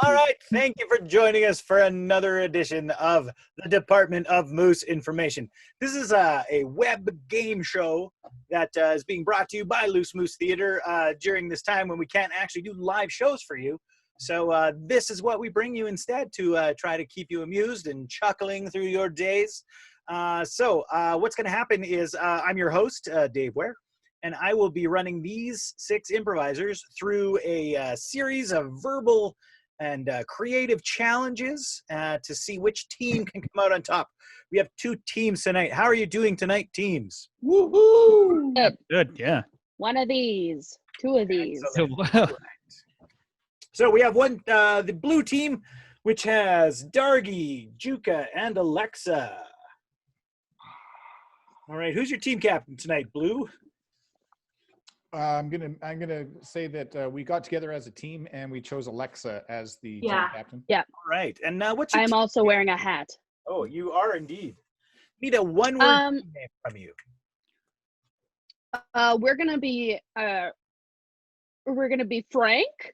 All right, thank you for joining us for another edition of the Department of Moose Information. This is a web game show that is being brought to you by Loose Moose Theater during this time when we can't actually do live shows for you. So this is what we bring you instead to try to keep you amused and chuckling through your days. So what's going to happen is I'm your host, Dave Ware, and I will be running these 6 improvisers through a series of verbal and creative challenges to see which team can come out on top. We have 2 teams tonight. How are you doing tonight, teams? Woohoo! Good, yeah. One of these, 2 of these. So we have the blue team, which has Dargie, Djoeke, and Alexa. All right, who's your team captain tonight, Blue? I'm gonna say that we got together as a team and we chose Alexa as the team captain. Yeah. All right, and what's your I'm also wearing a hat. Oh, you are indeed. Need a one-word name from you. We're gonna be Frank.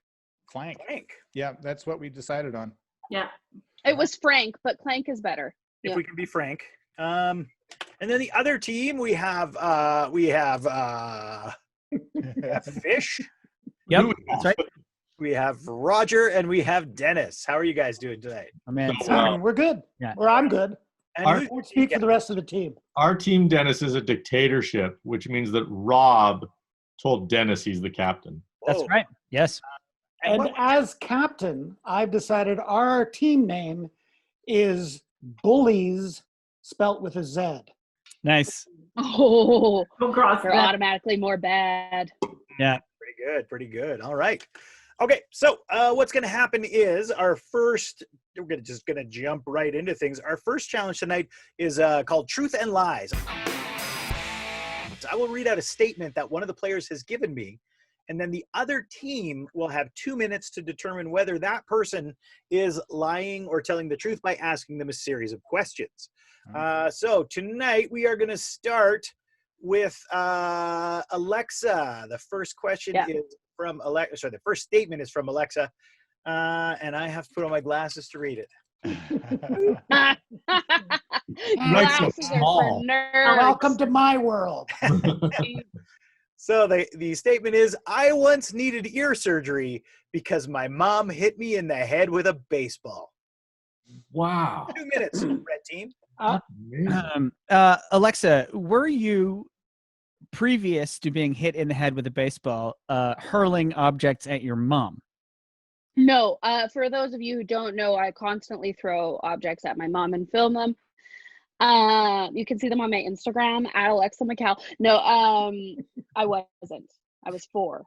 Frank. Yeah, that's what we decided on. Yeah. It was Frank, but Clank is better. If we can be frank. And then the other team we have Fish. Yep, that's right. We have Roger and we have Dennis. How are you guys doing tonight? Oh, man. We're good. Yeah. Or I'm good. And I won't speak for the rest of the team. Our team, Dennis, is a dictatorship, which means that Rob told Dennis he's the captain. That's right. Yes. And as captain, I've decided our team name is Bullies, spelt with a Z. Nice. Oh, Cross they're automatically more bad. Yeah. Pretty good. All right. Okay, so what's going to happen is we're just going to jump right into things. Our first challenge tonight is called Truth and Lies. So I will read out a statement that one of the players has given me, and then the other team will have 2 minutes to determine whether that person is lying or telling the truth by asking them a series of questions. So tonight we are going to start with Alexa. The first question is from Alexa. Sorry, the first statement is from Alexa, and I have to put on my glasses to read it. Glasses are for nerds. Welcome to my world. So the statement is, I once needed ear surgery because my mom hit me in the head with a baseball. Wow. 2 minutes, red team. Alexa, were you, previous to being hit in the head with a baseball, hurling objects at your mom? No, for those of you who don't know, I constantly throw objects at my mom and film them. You can see them on my Instagram at Alexa McCall. No, I wasn't. I was 4.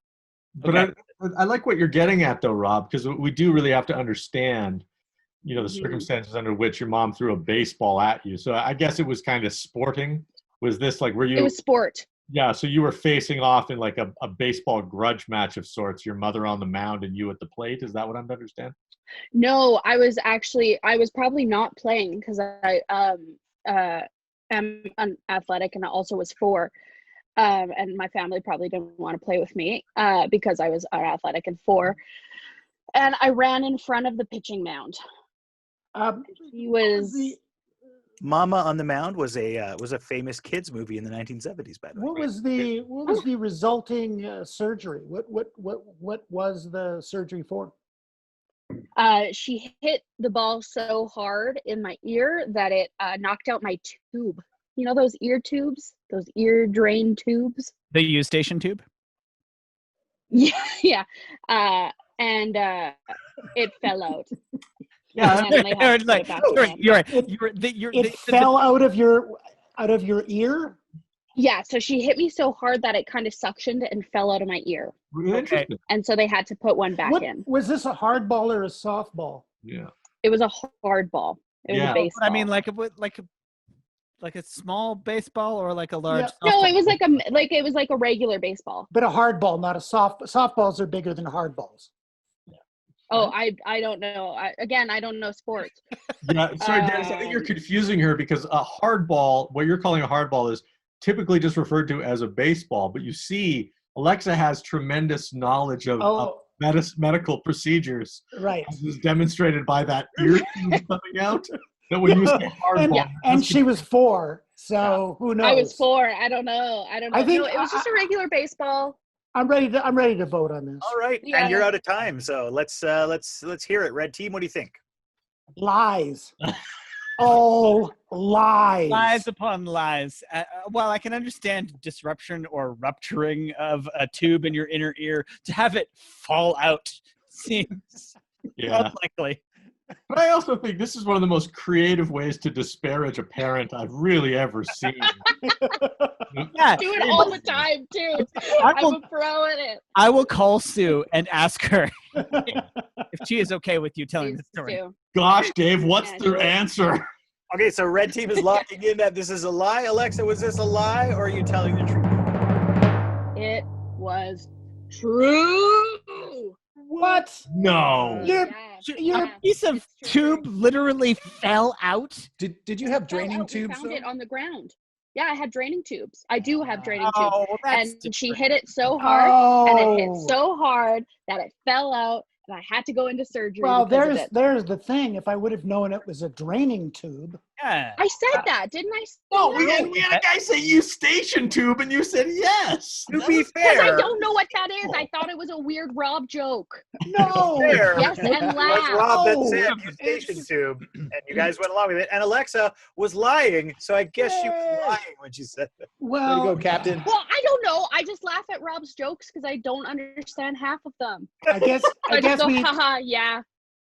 But Okay. I like what you're getting at, though, Rob, because we do really have to understand, the circumstances under which your mom threw a baseball at you. So I guess it was kind of sporting. Was this like, It was sport. Yeah, so you were facing off in like a baseball grudge match of sorts, your mother on the mound and you at the plate. Is that what I'm to understand? No, I was probably not playing because I am athletic and I also was 4. And my family probably didn't want to play with me because I was athletic and 4. And I ran in front of the pitching mound. He was Mama on the Mound was a famous kids movie in the 1970s, by the way. What was the resulting surgery? What was the surgery for? She hit the ball so hard in my ear that it knocked out my tube. You know those ear tubes, those ear drain tubes? The U station tube? Yeah. And it fell out. Yeah, You're right. It fell out of your ear? Yeah, so she hit me so hard that it kind of suctioned and fell out of my ear. Really interesting. And so they had to put one back in. Was this a hard ball or a softball? Yeah. It was a hard ball. It was a baseball. I mean, like a small baseball or like a large. Yeah. No, it was like a regular baseball. But a hard ball, not a softballs are bigger than hard balls. Oh, I don't know. I don't know sports. Yeah, sorry, Dennis, I think you're confusing her because a hardball, what you're calling a hardball is typically just referred to as a baseball, but you see Alexa has tremendous knowledge of medical procedures. Right. As is demonstrated by that ear coming out. That when you say hardball. And she was 4, so who knows? I was 4. I don't know. I think no, it was just a regular baseball. I'm ready to vote on this. All right, Yeah. and you're out of time, so let's hear it. Red team, what do you think? Lies. All lies. Lies upon lies. While I can understand disruption or rupturing of a tube in your inner ear, to have it fall out seems unlikely. But I also think this is one of the most creative ways to disparage a parent I've really ever seen. Yeah, Do it all the time too. I'm a pro at it. I will call Sue and ask her if she is okay with you telling the story. Sue. Gosh, Dave, what's their answer? Okay, so red team is locking in that this is a lie. Alexa, was this a lie, or are you telling the truth? It was true. What? No. Your piece of tube literally fell out. Did you have draining We tubes? found though? it on the ground. Yeah, I had draining tubes. I do have draining Oh, tubes. that's And she hit it so hard, and it hit Oh. so hard that it fell out, and I had to go into surgery. Well, because of it. there's the thing. If I would have known it was a draining tube, Yeah. I said that, didn't I? No, we had a guy say use station tube, and you said yes. To be Because fair, I don't know what that is. I thought it was a weird Rob joke. no. fair, Yes, and it was laugh. Rob that No. said use station tube, and you guys went along with it. And Alexa was lying, so I guess she was lying when she said that. Way to Well, go, Captain. Well, I don't know. I just laugh at Rob's jokes because I don't understand half of them. I guess I just go, haha, yeah.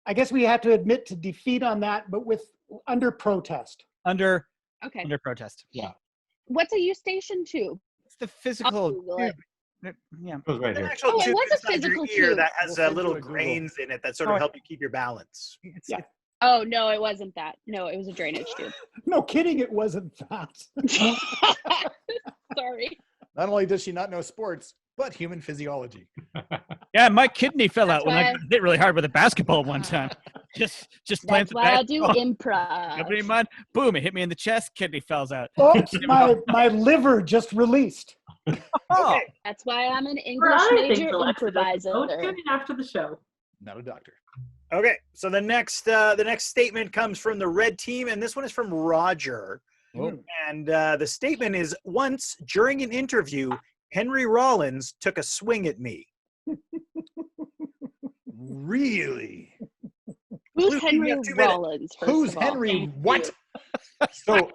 I guess we have to admit to defeat on that, but under protest. Under Okay. protest. Yeah. What's a eustachian tube? It's the physical Google it. tube. Yeah. It was right An here. actual Oh, it tube was a inside your physical ear tube. that has We'll send little you a Google. grains in it that sort of help you keep your balance. Yeah. Oh, no, it wasn't that. No, it was a drainage tube. No kidding, it wasn't that. Sorry. Not only does she not know sports, but human physiology. Yeah, my kidney fell out when I why- got hit really hard with a basketball one time. Just playing That's some why I do basketball. Nobody improv. mind. Boom! It hit me in the chest. Kidney falls out. Oops, my liver just released. Oh, That's why I'm an For English other things, major Alexa does improviser. so tune in after the show. Not a doctor. Okay, so the next statement comes from the red team, and this one is from Roger. Oh. And the statement is: once during an interview, Henry Rollins took a swing at me. Really? Who's Luke, you Henry have 2 minutes. Rollins? First Who's of all? Henry? What? So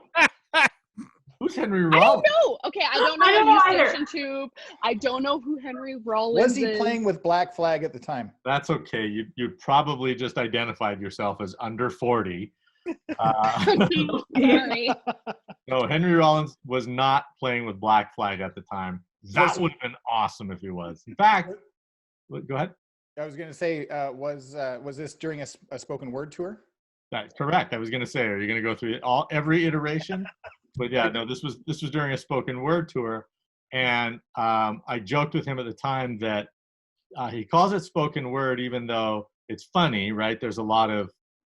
Who's Henry I don't Rollins? know. Okay, I don't know. I don't know either. Eustachian tube. I don't know who Henry Rollins was he is. playing with Black Flag at the time? That's okay. You probably just identified yourself as under 40. Sorry. No, Henry Rollins was not playing with Black Flag at the time. That would have been awesome if he was. In fact, go ahead. I was going to say, was this during a spoken word tour? That's correct. I was going to say, are you going to go through every iteration? But yeah, no, this was during a spoken word tour, and I joked with him at the time that he calls it spoken word, even though it's funny, right? There's a lot of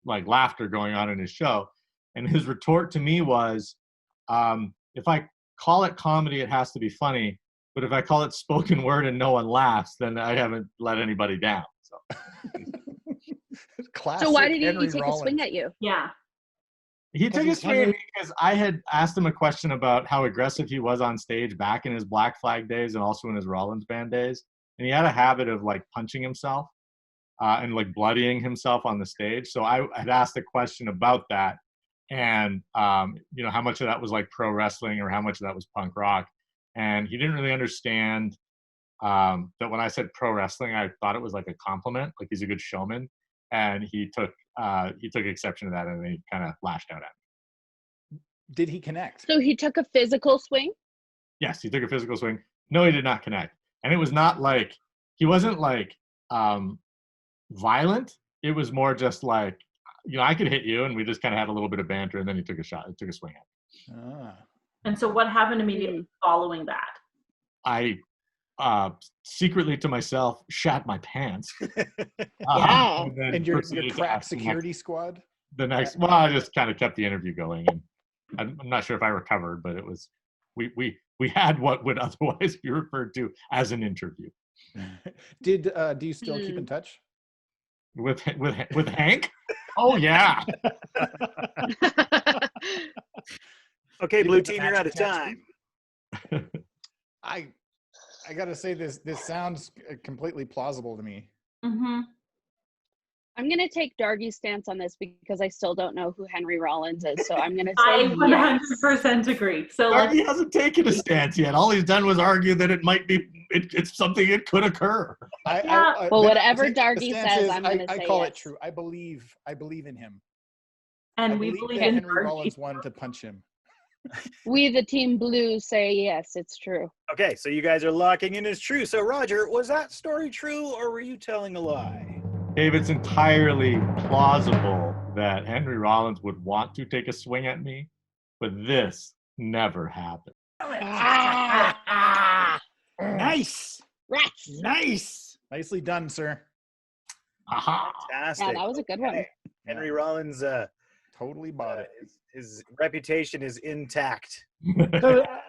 like laughter going on in his show, and his retort to me was, if I call it comedy, it has to be funny. But if I call it spoken word and no one laughs, then I haven't let anybody down. So. Classic So why did he Henry take Rollins. a swing at you? Yeah. He took a he's swing at Henry- me because I had asked him a question about how aggressive he was on stage back in his Black Flag days and also in his Rollins band days. And he had a habit of like punching himself and like bloodying himself on the stage. So I had asked a question about that and, you know, how much of that was like pro wrestling or how much of that was punk rock. And he didn't really understand that when I said pro wrestling, I thought it was like a compliment, like he's a good showman. And he took exception to that, and then he kind of lashed out at me. Did he connect? So he took a physical swing? Yes, he took a physical swing. No, he did not connect, and it was not like he wasn't like violent. It was more just like, you know, I could hit you, and we just kind of had a little bit of banter, and then he took a shot, took a swing at me. Ah. And so what happened immediately following that? I secretly to myself shat my pants. Yeah. then And your proceeded to crack ask the security squad? well, I just kind of kept the interview going, and I'm not sure if I recovered, but it was we had what would otherwise be referred to as an interview. Do you still keep in touch? With Hank? Oh yeah. Okay, blue team, you're out of time. I gotta say this sounds completely plausible to me. Mm-hmm. I'm gonna take Dargie's stance on this because I still don't know who Henry Rollins is. So I'm gonna say I yes. 100% agree. So Dargie hasn't taken a stance yet. All he's done was argue that it might be it's something that could occur. Well, whatever Dargie says, I'm gonna I say call yes. it true. I believe in him. and I we believe believe that in Henry Dargie. Rollins won to punch him. We, the team blue, say yes, it's true. Okay, so you guys are locking in as true. So Roger, was that story true or were you telling a lie? Dave, it's entirely plausible that Henry Rollins would want to take a swing at me, but this never happened. Nice. Rats. Nice. Nicely done, sir. Aha. Fantastic. Yeah, that was a good one. Okay. Henry Rollins, Totally bought it. his reputation is intact.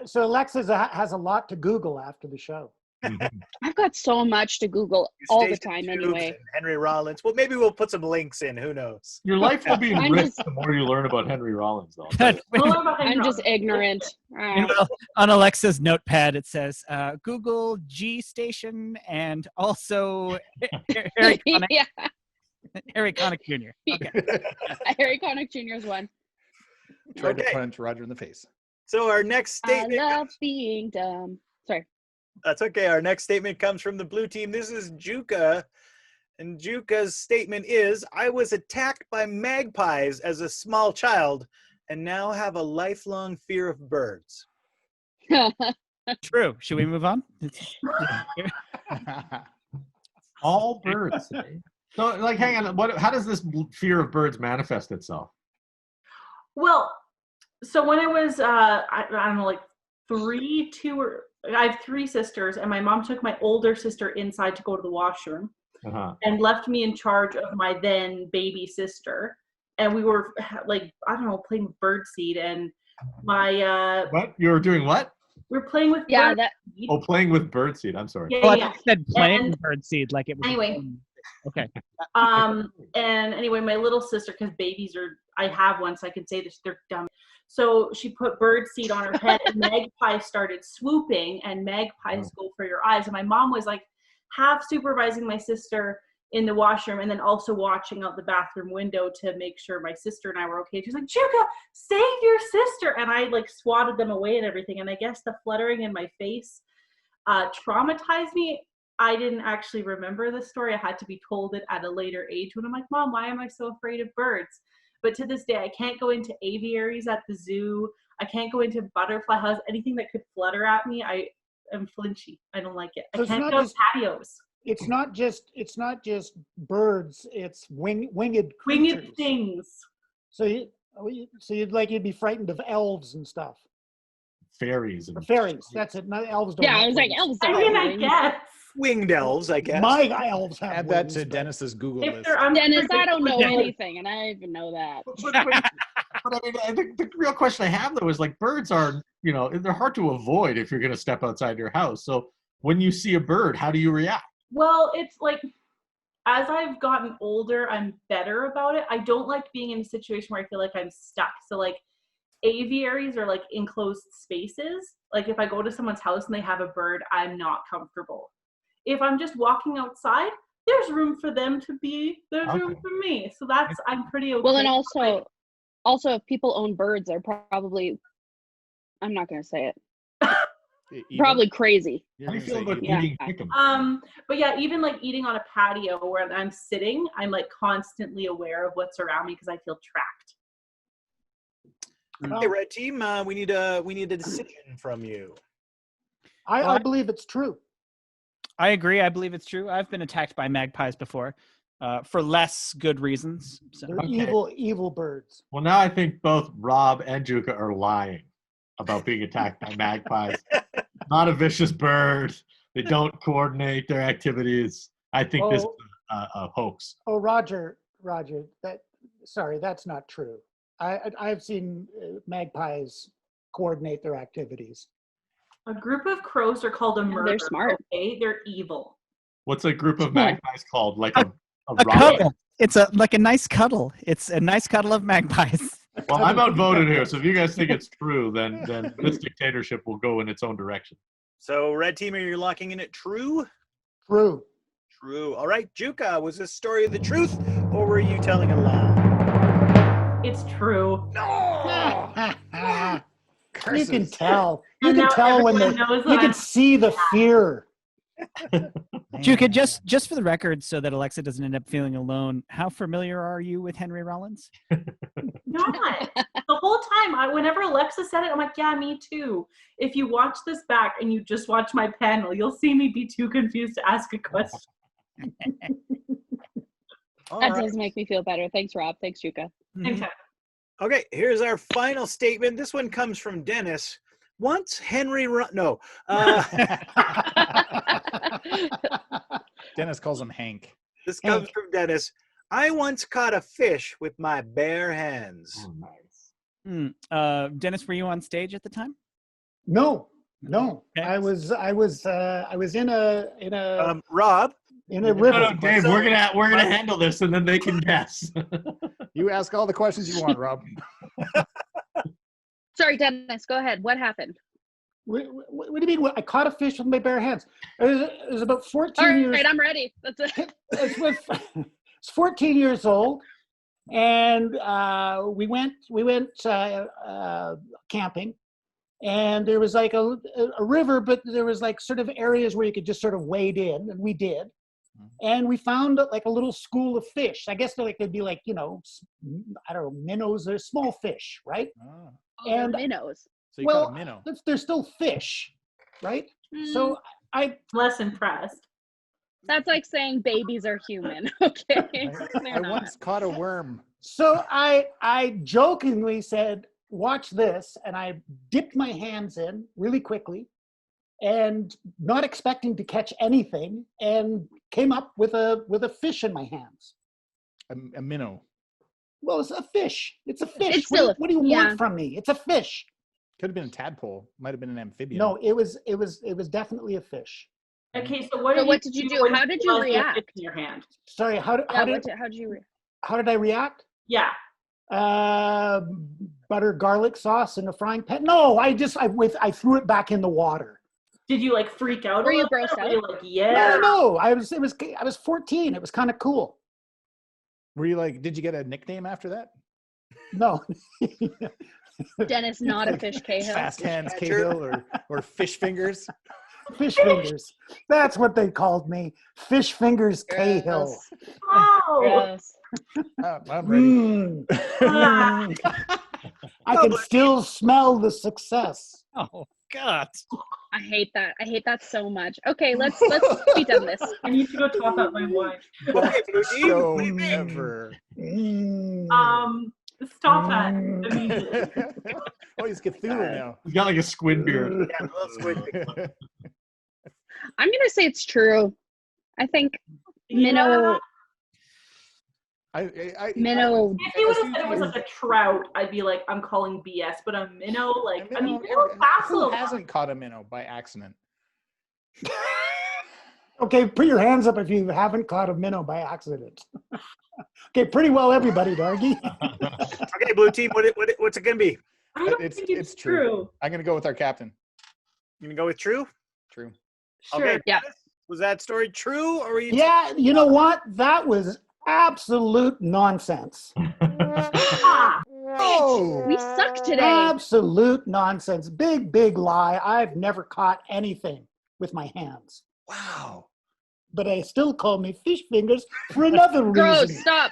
So Alexis has a lot to Google after the show. I've got so much to Google You all the Stacey time Tubes anyway. and Henry Rollins. Well, maybe we'll put some links in. Who knows? Your life will be I'm enriched just- the more you learn about Henry Rollins, though. I'm just ignorant. Meanwhile, on Alexa's notepad, it says Google G Station and also Harry Connick, Yeah, Harry Connick Jr. Okay. Harry Connick Jr.'s one. Tried to Okay. punch Roger in the face. So our next I statement. love being dumb. Sorry. That's okay. Our next statement comes from the blue team. This is Djoeke. And Djoeke's statement is, I was attacked by magpies as a small child and now have a lifelong fear of birds. True. Should we move on? All birds. Eh? So, like, hang on. How does this fear of birds manifest itself? Well, so when I was, I don't know, like I have 3 sisters, and my mom took my older sister inside to go to the washroom and left me in charge of my then baby sister. And we were like, I don't know, playing with birdseed, and my What? You were doing what? we were playing with Yeah, birdseed. that. Oh, playing with birdseed. I'm sorry. Yeah, Oh, I yeah. thought you said playing And- birdseed like it was. Anyway. Okay. And anyway, my little sister, because babies are, I have one, so I can say this, they're dumb. So she put bird seed on her head, and magpies started swooping, and magpies go for your eyes. And my mom was like half supervising my sister in the washroom and then also watching out the bathroom window to make sure my sister and I were okay. She's like, Djoeke, save your sister. And I like swatted them away and everything. And I guess the fluttering in my face traumatized me. I didn't actually remember the story. I had to be told it at a later age when I'm like, Mom, why am I so afraid of birds? But to this day, I can't go into aviaries at the zoo. I can't go into butterfly house. Anything that could flutter at me, I am flinchy. I don't like it. So I it's can't not go to just- patios. It's not just birds. It's winged creatures. Winged things. So you'd be frightened of elves and stuff. Fairies. Or And fairies. That's it. Not elves. Don't Yeah, have I was like, wings. elves. I don't mean, have I wings. guess. Winged elves, I guess. My elves have Add that wings, to but- Dennis's Google If list. they're Dennis, I don't know unpredictable- anything, and I even know that. But I mean, I think the real question I have though is like birds are, they're hard to avoid if you're going to step outside your house. So when you see a bird, how do you react? Well, it's like, as I've gotten older, I'm better about it. I don't like being in a situation where I feel like I'm stuck. So like aviaries are like enclosed spaces. Like if I go to someone's house and they have a bird, I'm not comfortable. If I'm just walking outside, there's room for them to be, there's room Okay. for me. So I'm pretty okay. Well, and also, if people own birds, they're probably, I'm not going to say it, Evil? probably crazy. You're How do you gonna feel say about evil. eating chicken? But yeah, even like eating on a patio where I'm sitting, I'm like constantly aware of what's around me because I feel trapped. Okay, red team, we need a decision from you. I believe it's true. I agree. I believe it's true. I've been attacked by magpies before, for less good reasons. So. They're Okay. evil birds. Well, now I think both Rob and Djoeke are lying about being attacked by magpies. Not a vicious bird. They don't coordinate their activities. I think this is a hoax. Oh, Roger, that's not true. I've seen magpies coordinate their activities. A group of crows are called a murder. They're smart. Okay? They're evil. What's a group of magpies called? Like a A cuddle. It's like a nice cuddle. It's a nice cuddle of magpies. Well, I'm outvoted here, so if you guys think it's true, then this dictatorship will go in its own direction. So, red team, are you locking in it true? True. True. All right, Djoeke, was this story the truth, or were you telling a lie? It's true. No! You can tell. You And can now tell when everyone knows you that can I'm- see the fear. Djoeke, just for the record, so that Alexa doesn't end up feeling alone, how familiar are you with Henry Rollins? Not. The whole time, whenever Alexa said it, I'm like, yeah, me too. If you watch this back and you just watch my panel, you'll see me be too confused to ask a question. All That right. does make me feel better. Thanks, Rob. Thanks, Djoeke. Okay. Okay, here's our final statement. This one comes from Dennis. Once Henry no. Dennis calls him Hank. This comes from Dennis. I once caught a fish with my bare hands. Oh, nice. Dennis, were you on stage at the time? No. Okay. I was in a Rob, river. No, Dave, we're gonna handle this, and then they can guess. You ask all the questions you want, Rob. Sorry, Dennis. Go ahead. What happened? What do you mean? I caught a fish with my bare hands. It was about 14 All years. right, I'm ready. That's it. It's 14 years old, and we went camping, and there was like a river, but there was like sort of areas where you could just sort of wade in, and we did. And we found like a little school of fish. I guess they'd be like, I don't know, minnows or small fish, right? Oh. And- minnows. So you Well, caught a minnow. they're still fish, right? So I Less impressed. That's like saying babies are human. Okay. I once caught a worm. So I jokingly said, watch this. And I dipped my hands in really quickly and not expecting to catch anything, and came up with a fish in my hands. A minnow. Well, it's a fish. It's a fish. It's still what do you yeah. want from me? It's a fish. Could have been a tadpole. Might have been an amphibian. No, it was definitely a fish. Okay, so what did you do? when How did you had the react? fish in your hand? Sorry, how did How did you? I react? Yeah. Butter garlic sauce in a frying pan. No, I threw it back in the water. Did you like freak out? Were a you little bit, grossed or were you out? like, yeah. No, I was 14. It was kind of cool. Were you like, did you get a nickname after that? No. Dennis, not a fish Cahill. Fast Hands catcher. Cahill or Fish Fingers? Fish fingers. That's what they called me. Fish fingers Cahill. Wow. Gross. I'm ready. I can still smell the success. Oh God! I hate that. I hate that so much. Okay, let's be done this. I need to go top up my wine. Okay, Blue team, So what do you think? ever. Stop that immediately. Oh, he's Cthulhu now. He's got like a squid beard. Yeah, a little squid. I'm gonna say it's true. I think minnow. Minnow. If he would have said it was like a trout, I'd be like, I'm calling BS. But a minnow, like, I mean, minnow Who facile. hasn't caught a minnow by accident? Okay, put your hands up if you haven't caught a minnow by accident. Okay, pretty well everybody, Dargie. Okay, Blue team, what's it gonna be? I don't think it's true. I'm gonna go with our captain. You gonna go with true? True. Sure. Okay. Yeah. Was that story true, or were you? Yeah, you know what? That was absolute nonsense. Ah, Oh, We suck today. Absolute nonsense. Big lie. I've never caught anything with my hands. wow. But they still call me fish fingers for another Gross. reason. Stop.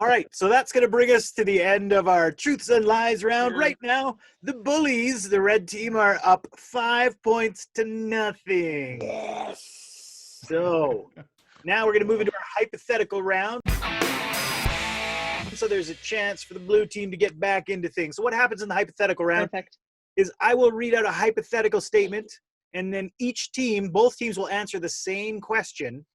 All right, so that's going to bring us to the end of our truths and lies round. Right now, the bullies, the red team, are up 5 points to nothing. Yes. So now we're going to move into our hypothetical round. So there's a chance for the blue team to get back into things. So what happens in the hypothetical round Perfect. is I will read out a hypothetical statement, and then both teams will answer the same question.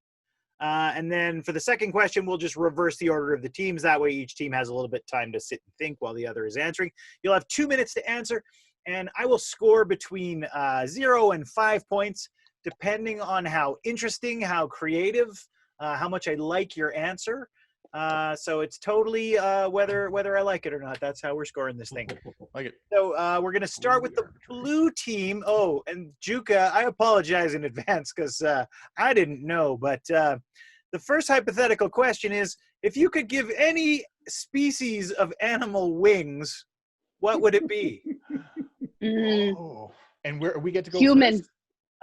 And then for the second question, we'll just reverse the order of the teams. That way each team has a little bit of time to sit and think while the other is answering. You'll have 2 minutes to answer. and I will score between 0 and 5 points, depending on how interesting, how creative, how much I like your answer. So it's totally whether I like it or not. That's how we're scoring this thing. Like it. So we're going to start with the blue team. Oh, and Djoeke, I apologize in advance because I didn't know. But the first hypothetical question is, if you could give any species of animal wings, what would it be? Oh, and where we get to go Human.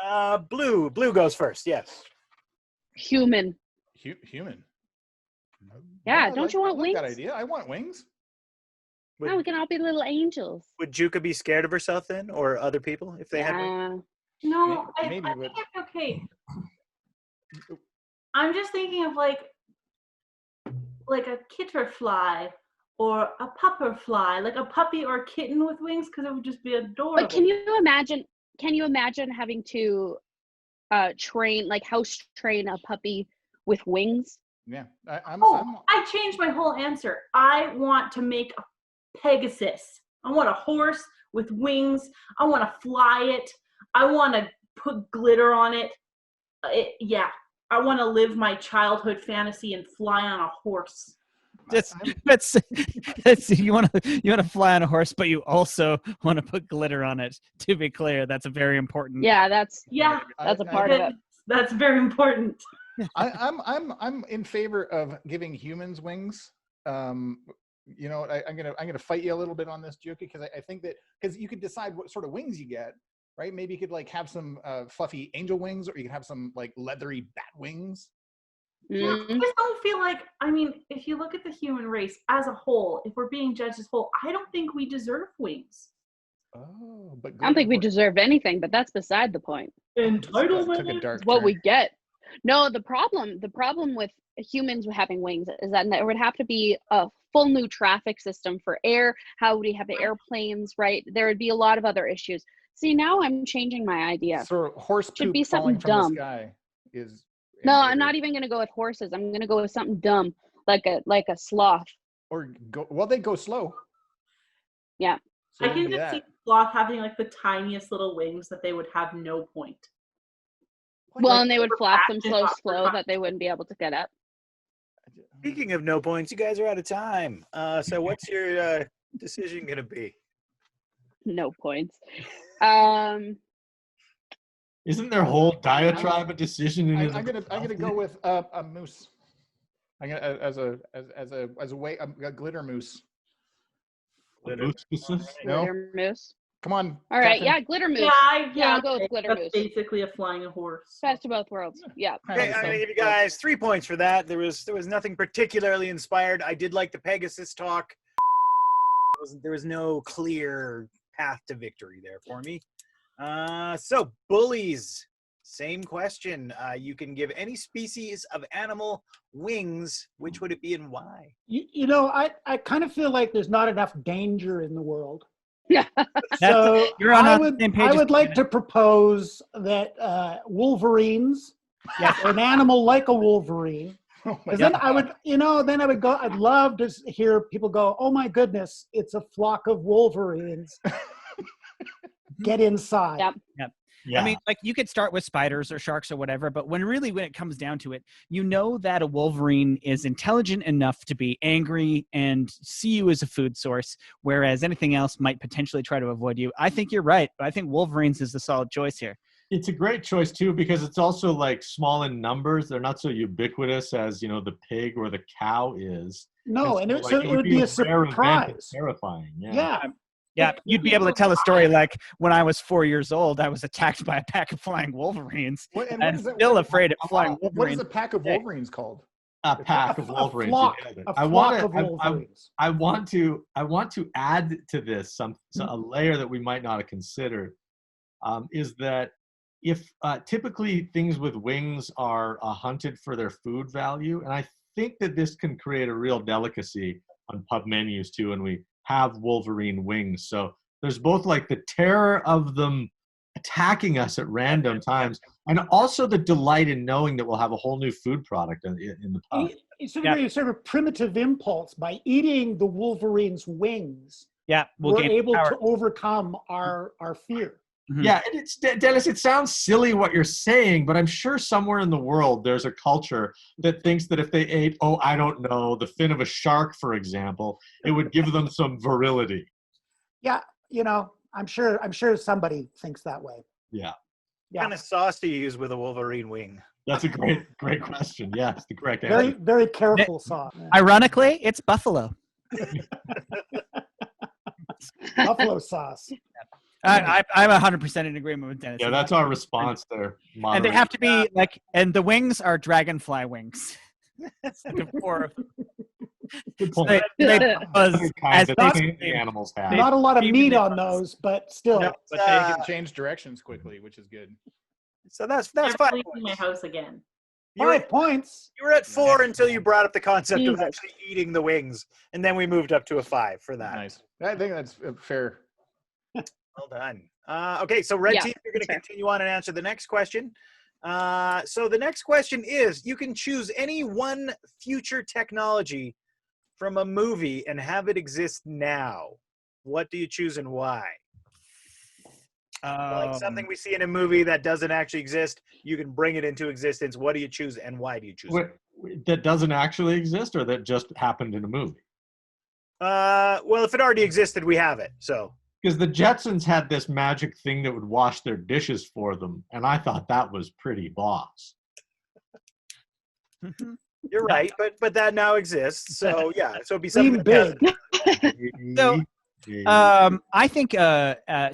first? Blue goes first, yes. Human. Human. Yeah, don't you want I like that wings? idea. I want wings. No, we can all be little angels. Would Djoeke be scared of herself then, or other people if they had wings? No, Maybe, I think I'm okay. I'm just thinking of like a kitterfly or a pupperfly, like a puppy or a kitten with wings, because it would just be adorable. But can you imagine having to house train a puppy with wings? Yeah. I changed my whole answer. I want to make a Pegasus. I want a horse with wings. I want to fly it. I want to put glitter on it. Yeah. I want to live my childhood fantasy and fly on a horse. That's you want to fly on a horse, but you also want to put glitter on it. To be clear, that's a very important. Yeah, that's that's a part of it. That's very important. I'm in favor of giving humans wings. You know, I'm gonna fight you a little bit on this, Djoeke, because I think that because you could decide what sort of wings you get, right? Maybe you could like have some fluffy angel wings, or you could have some like leathery bat wings. I just don't feel like, I mean, if you look at the human race as a whole, if we're being judged as a whole, I don't think we deserve wings. Oh, but I don't think we deserve anything, but that's beside the point. Entitlement. It's what we get. No, the problem with humans having wings is that there would have to be a full new traffic system for air. How would we have the airplanes, right? There would be a lot of other issues. See, now I'm changing my idea. So horse Should poop be falling something from dumb. the sky is. No, I'm not even going to go with horses. I'm going to go with something dumb, like a sloth. Or go. Well, they go slow. Yeah. So I can just see sloth having like the tiniest little wings that they would have no point. Well, and they would flap them so slow that they wouldn't be able to get up. Speaking of no points, you guys are out of time. So what's your decision going to be? No points. Isn't their whole diatribe a decision? I'm gonna go with a moose. I'm gonna as a way a glitter moose. Glitter moose. Come on. All right, Captain. yeah, glitter moose. Yeah, I'll go with glitter that's moose. basically a flying horse. Best of both worlds. Yeah. Okay, I'm going to give you guys 3 points for that. There was nothing particularly inspired. I did like the Pegasus talk. There was no clear path to victory there for me. So bullies, same question. You can give any species of animal wings. Which would it be and why? You know, I kind of feel like there's not enough danger in the world. Yeah. So you're on I the same page I as would like Janet. to propose that Wolverines, an animal like a Wolverine, Oh my because then God. I would go. I'd love to hear people go, "Oh my goodness, it's a flock of Wolverines." Get inside. Yep. Yeah. I mean, like you could start with spiders or sharks or whatever, but when it comes down to it, you know that a Wolverine is intelligent enough to be angry and see you as a food source, whereas anything else might potentially try to avoid you. I think you're right. I think Wolverines is the solid choice here. It's a great choice too, because it's also like small in numbers. They're not so ubiquitous as, you know, the pig or the cow is. No, And and so, so like, it would be a rare event and surprise. terrifying. Yeah. Yeah, you'd be able to tell a story like when I was 4 years old, I was attacked by a pack of flying Wolverines. I'm still afraid of flying What is Wolverines. a pack of Wolverines called? A pack of Wolverines. flock, You nailed it. a flock of Wolverines. I want to add to this a layer that we might not have considered, is that if typically things with wings are hunted for their food value, and I think that this can create a real delicacy on pub menus too, and we have Wolverine wings. So there's both like the terror of them attacking us at random times, and also the delight in knowing that we'll have a whole new food product in the pub. It's sort of a primitive impulse by eating the Wolverine's wings. Yeah, we're able power. to overcome our fear. Mhm. Yeah, and it's Dennis. It sounds silly what you're saying, but I'm sure somewhere in the world there's a culture that thinks that if they ate, I don't know, the fin of a shark, for example, it would give them some virility. Yeah, you know, I'm sure somebody thinks that way. Yeah, Yeah, What kind of sauce do you use with a Wolverine wing? that's a great question. Yes, the correct very answer. very careful sauce. Ironically, it's buffalo. Buffalo sauce. I'm 100% in agreement with Dennis. Yeah, that's our response there. And they have to be like, and the wings are dragonfly wings. Four of them. Good So point. they buzz Other as kind that they the animals have. Not a lot of Even meat they on buzz. those, but still. No, But they can change directions quickly, which is good. So that's Never 5 leaving points. my house again. You were, 5 points. you were at 4 until you brought up the concept of Jesus. actually eating the wings, and then we moved up to a 5 for that. Nice. I think that's fair. Well done. Okay, so Red Yeah, Team, you're going to that's fair. continue on and answer the next question. So the next question is, you can choose any one future technology from a movie and have it exist now. What do you choose and why? Like something we see in a movie that doesn't actually exist, you can bring it into existence. What do you choose and why do you choose it? That doesn't actually exist, or that just happened in a movie? Well, if it already existed, we have it. So Because the Jetsons had this magic thing that would wash their dishes for them, and I thought that was pretty boss. you're right, but that now exists. So yeah, so it'd be Dream something that big. So, I think,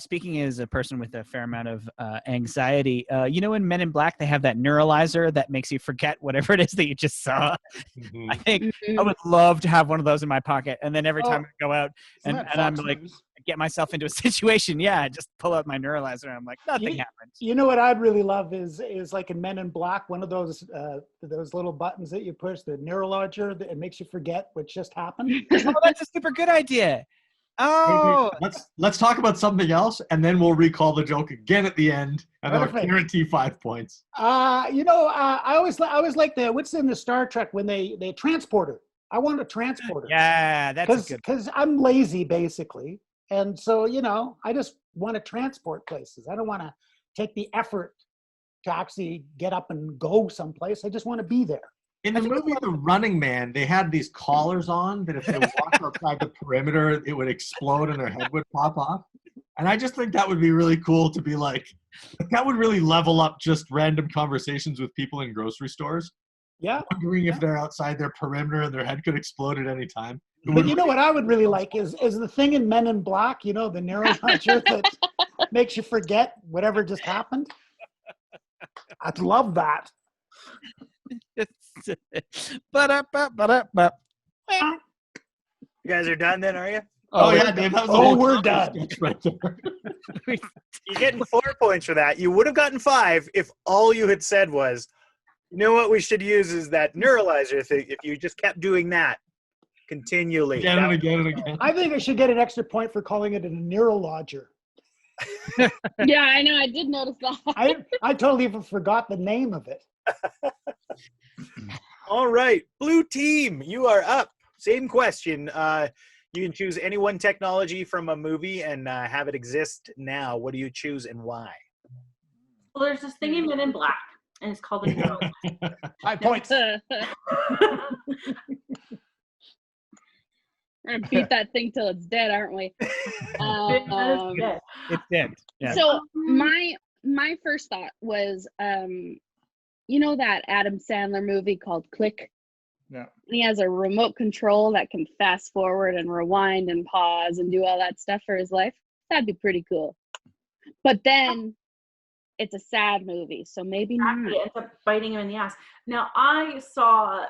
speaking as a person with a fair amount of anxiety, you know, in Men in Black, they have that neuralizer that makes you forget whatever it is that you just saw. Mhm. I think I would love to have one of those in my pocket. And then every time I go out Isn't and that I'm Fox like, News? get myself into a situation, I just pull out my neuralizer and I'm like, nothing You- happened. You know what I'd really love is like in Men in Black, one of those little buttons that you push, the neurologer, that it makes you forget what just happened. Oh, that's a super good idea. Wait, Oh, let's talk about something else, and then we'll recall the joke again at the end, and I'll Perfect. guarantee 5 points. You know, I always like the what's in the Star Trek when they transporter. I want a transporter. yeah, that's a good. Because I'm lazy basically, and so you know, I just want to transport places. I don't want to take the effort to actually get up and go someplace. I just want to be there. In the movie The Running Man, they had these collars on that if they walked outside the perimeter, it would explode and their head would pop off. And I just think that would be really cool to be like, that would really level up just random conversations with people in grocery stores, Yeah. wondering if they're outside their perimeter and their head could explode at any time. But you know what I would really like is the thing in Men in Black, you know, the neurologer that makes you forget whatever just happened. I'd love that. Ba-da-ba-ba-da-ba. You guys are done then, are you? Oh, yeah, Dave, that was a Oh, whole we're comedy done. sketch right there. You're getting 4 points for that. You would have gotten 5 if all you had said was, you know what we should use is that neuralizer thing. If you just kept doing that continually. Again and again and again. I think I should get an extra point for calling it a neurologer. Yeah, I know. I did notice that. I totally forgot the name of it. All right, blue team, you are up. Same question. You can choose any one technology from a movie and have it exist now. What do you choose and why? Well, there's this thing in Men in Black, and it's called a neural. 5 points. We're gonna beat that thing till it's dead, aren't we? Good. It's dead. Yeah. So my first thought was, you know that Adam Sandler movie called Click? Yeah. He has a remote control that can fast forward and rewind and pause and do all that stuff for his life. That'd be pretty cool. But then it's a sad movie, so maybe not. Exactly. It ends up biting him in the ass. Now, I saw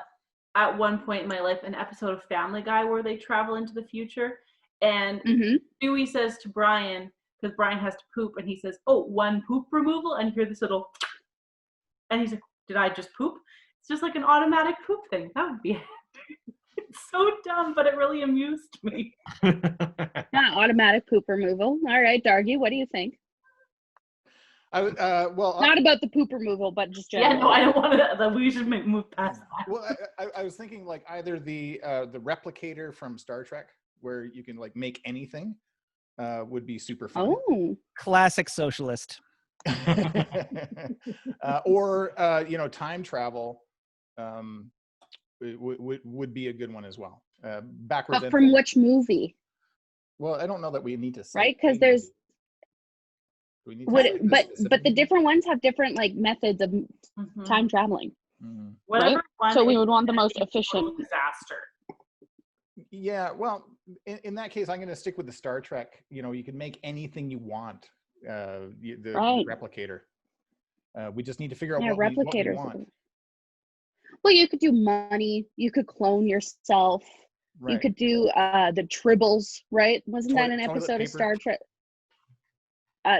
at one point in my life an episode of Family Guy where they travel into the future, and Dewey says to Brian, because Brian has to poop, and he says, "Oh, one poop removal," and you hear this little, and he's like, "Did I just poop?" It's just like an automatic poop thing. That would be it. It's so dumb, but it really amused me. Yeah, automatic poop removal. All right, Dargie, what do you think? Not about the poop removal, but just Yeah, generally. no, I don't want to. We should move past that. Well, I was thinking like either the replicator from Star Trek, where you can like make anything would be super fun. Oh, Classic socialist. Or time travel would be a good one as well. Backwards. but from which movie? Well, I don't know that we need to say. Right? Because there's We need to but the different ones have different like methods of time traveling. Mhm. Whatever one So we is would want the gonna most be a total efficient. disaster. Yeah, well, in that case, I'm going to stick with the Star Trek. You can make anything you want. The Right. replicator. We just need to figure out Yeah, what we replicators. want. Well, you could do money. You could clone yourself. You Right. could do the tribbles, right? Wasn't that an Toilet episode of paper. Star Trek?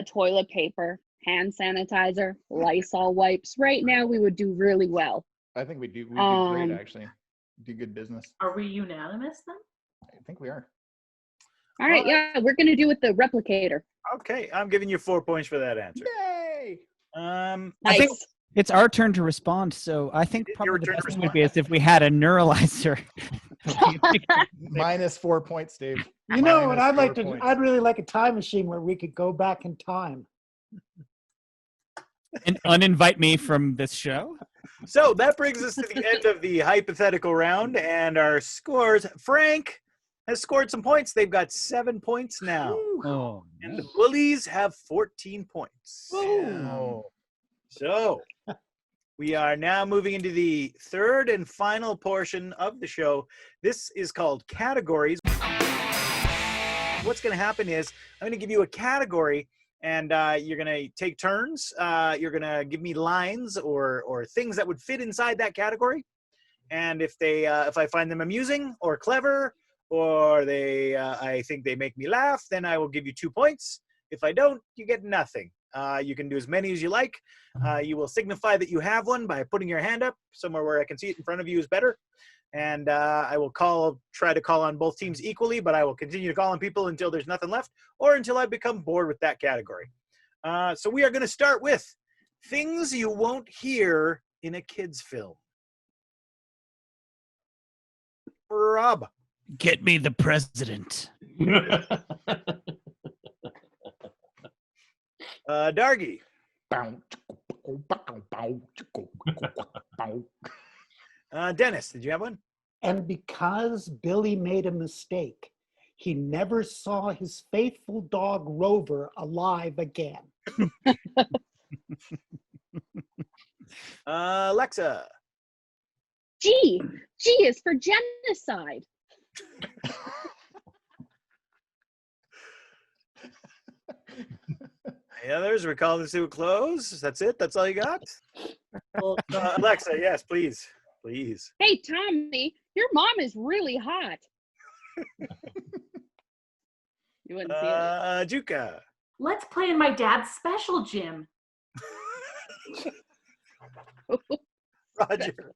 Toilet paper, hand sanitizer, Lysol wipes. Right now, we would do really well. I think we do. We do great, Um, actually. Do good business. Are we unanimous then? I think we are. All right, yeah, we're gonna do with the replicator. Okay, I'm giving you 4 points for that answer. Yay! I Nice. think it's our turn to respond, so I think Your probably the turn to best thing would be is if we had a neuralizer. Minus 4 points, Dave. You know what? Minus 4 points. I'd really like a time machine where we could go back in time. And uninvite me from this show. So that brings us to the end of the hypothetical round and our scores. Frank has scored some points. They've got 7 points now. Oh, And the Bullies have 14 points. So we are now moving into the third and final portion of the show. This is called categories. What's going to happen is I'm going to give you a category, and you're going to take turns. You're going to give me lines or things that would fit inside that category. And if I find them amusing or clever, or I think they make me laugh, then I will give you 2 points. If I don't, you get nothing. You can do as many as you like. You will signify that you have one by putting your hand up somewhere where I can see it in front of you is better. And I will try to call on both teams equally, but I will continue to call on people until there's nothing left or until I become bored with that category. So we are going to start with things you won't hear in a kid's film. Rob. get me the president. Dargie. Dennis, did you have one? And because Billy made a mistake, he never saw his faithful dog Rover alive again. Alexa. G is for genocide. Any others? We're calling this to a close. That's it? That's all you got? Alexa, yes, please. Please. Hey, Tommy, your mom is really hot. You wouldn't see it. Djoeke. Let's play in my dad's special gym. Roger.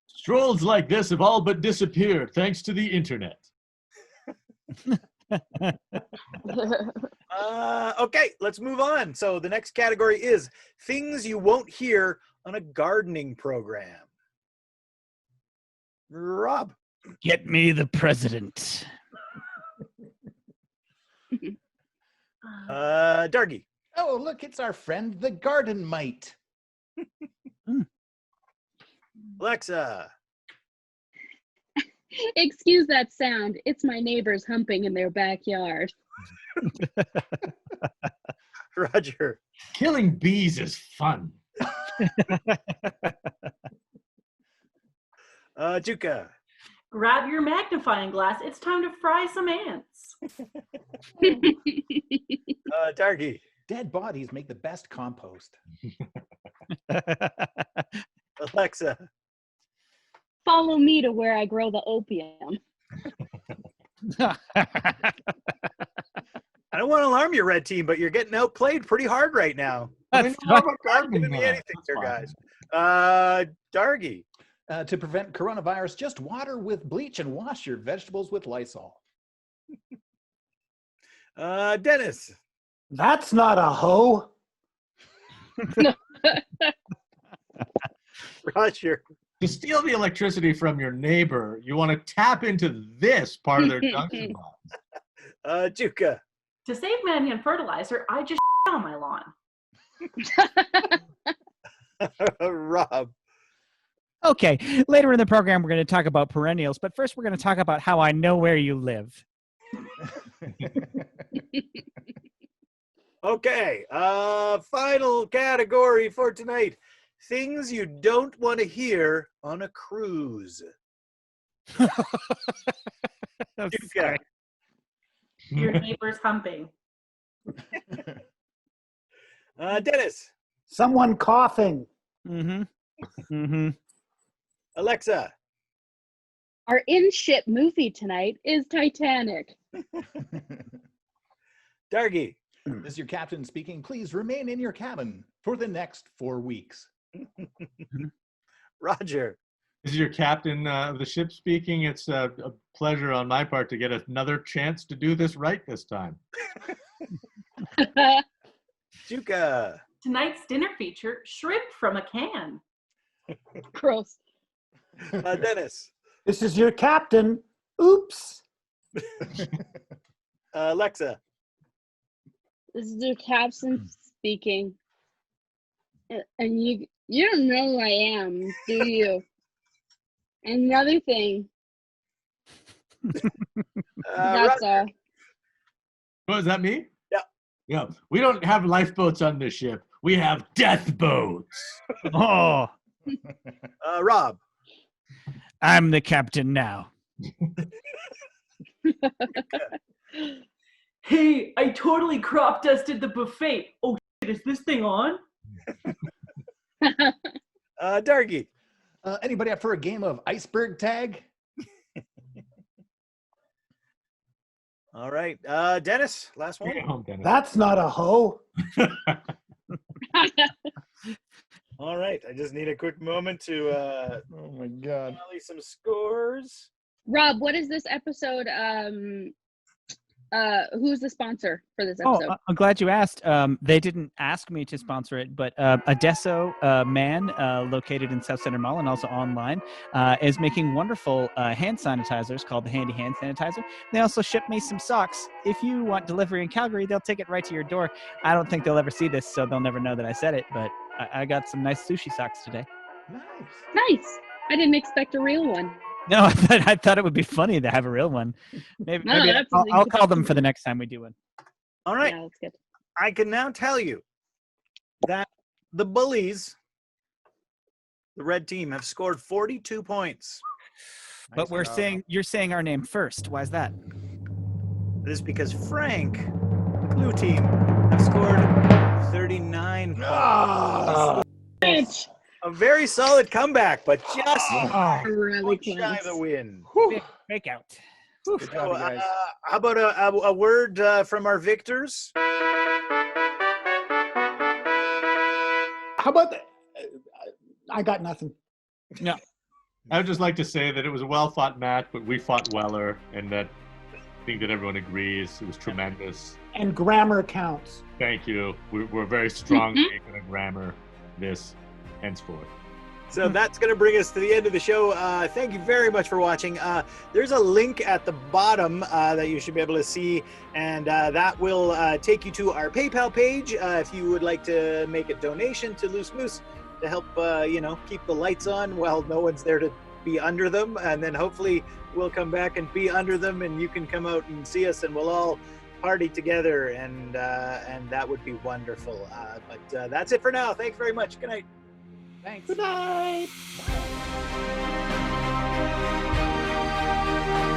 Strolls like this have all but disappeared thanks to the internet. Okay, let's move on. So the next category is things you won't hear on a gardening program. Rob. Get me the president. Dargie. Oh, look, it's our friend, the garden mite. Alexa. Excuse that sound. It's my neighbors humping in their backyard. Roger. Killing bees is fun. Djoeke. Grab your magnifying glass. It's time to fry some ants. Dargie. Dead bodies make the best compost. Alexa. Follow me to where I grow the opium. I don't want to alarm you, Red Team, but you're getting outplayed pretty hard right now. That's Not giving me anything here, guys. Dargie. To prevent coronavirus, just water with bleach and wash your vegetables with Lysol. Dennis. That's not a hoe. Roger. To steal the electricity from your neighbor, you want to tap into this part of their junction box. Djoeke. To save money on fertilizer, I just on my lawn. Rob. Okay, later in the program, we're going to talk about perennials, but first we're going to talk about how I know where you live. Okay, final category for tonight. Things you don't want to hear on a cruise. I'm Djoeke. sorry. Your neighbor's humping. Dennis. Someone coughing. Mm-hmm. Mm-hmm. Alexa. Our in-ship movie tonight is Titanic. Dargie. This is your captain speaking. Please remain in your cabin for the next 4 weeks. Roger. This is your captain of the ship speaking. It's a pleasure on my part to get another chance to do this right this time. Djoeke. Tonight's dinner feature, shrimp from a can. Gross. Dennis. This is your captain. Oops. Alexa. This is your captain speaking. And you don't know who I am, do you? Another thing. That's Roger. all. Oh, is that me? Yeah. Yeah. We don't have lifeboats on this ship. We have death boats. Oh, Rob. I'm the captain now. Hey, I totally crop dusted the buffet. Oh shit, is this thing on? Dargie. Anybody up for a game of iceberg tag? All right. Dennis, last one. Bring it home, Dennis. That's not a hoe. All right. I just need a quick moment to Oh my God. tally some scores. Rob, what is this episode? Who's the sponsor for this Oh, episode? I'm glad you asked. They didn't ask me to sponsor it, but Adesso Man, located in South Center Mall and also online, is making wonderful hand sanitizers called the Handy Hand Sanitizer. They also ship me some socks. If you want delivery in Calgary, they'll take it right to your door. I don't think they'll ever see this, so they'll never know that I said it, but I got some nice sushi socks today. Nice. Nice. I didn't expect a real one. No, I thought it would be funny to have a real one. Maybe, No, maybe that's I'll something call them to- for the next time we do one. All right. Yeah, that's good. I can now tell you that the bullies, the red team, have scored 42 points. But you're saying our name first. Why is that? This is because Frank, the blue team, have scored 39 points. Ah! Bitch. A very solid comeback, but just Really one shy of close. the win. Fake out. Good So, job, you guys. how about a word from our victors? How about that? I got nothing. No. I would just like to say that it was a well-fought match, but we fought weller, and that I think that everyone agrees it was tremendous. And grammar counts. Thank you. We're very strongly going to grammar this henceforth. So that's going to bring us to the end of the show. Thank you very much for watching. There's a link at the bottom that you should be able to see, and that will take you to our PayPal page if you would like to make a donation to Loose Moose to help, keep the lights on while no one's there to be under them. And then hopefully we'll come back and be under them, and you can come out and see us, and we'll all party together, and that would be wonderful. But that's it for now. Thanks very much. Good night. Thanks. Good night. Bye.